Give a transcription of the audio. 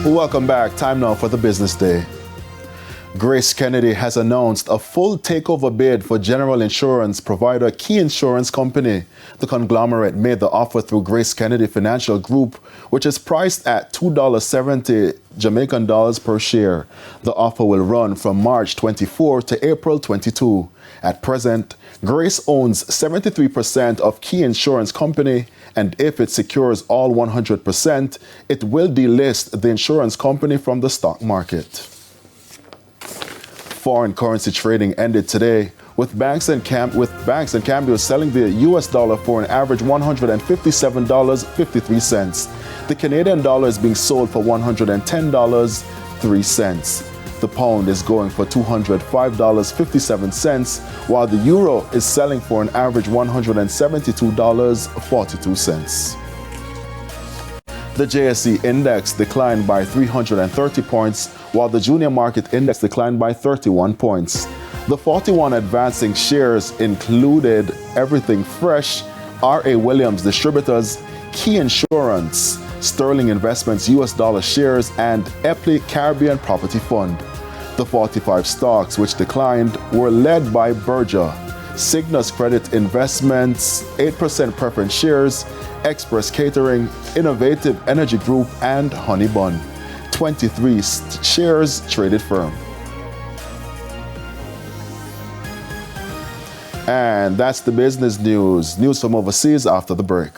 Welcome back. Time now for the business day. GraceKennedy has announced a full takeover bid for general insurance provider Key Insurance Company. The conglomerate made the offer through GraceKennedy Financial Group, which is priced at $2.70 Jamaican dollars per share. The offer will run from March 24 to April 22. At present, Grace owns 73% of Key Insurance Company, and if it secures all 100%, it will delist the insurance company from the stock market. Foreign currency trading ended today with banks and Cambios selling the US dollar for an average $157.53. The Canadian dollar is being sold for $110.03. The pound is going for $205.57, while the euro is selling for an average $172.42. The JSE index declined by 330 points, while the junior market index declined by 31 points. The 41 advancing shares included Everything Fresh, R.A. Williams Distributors, Key Insurance, Sterling Investments US dollar shares, and Epley Caribbean Property Fund. The 45 stocks which declined were led by Berger, Cygnus Credit Investments, 8% preference shares, Express Catering, Innovative Energy Group, and Honeybun. 23 shares traded firm. And that's the business news. News from overseas after the break.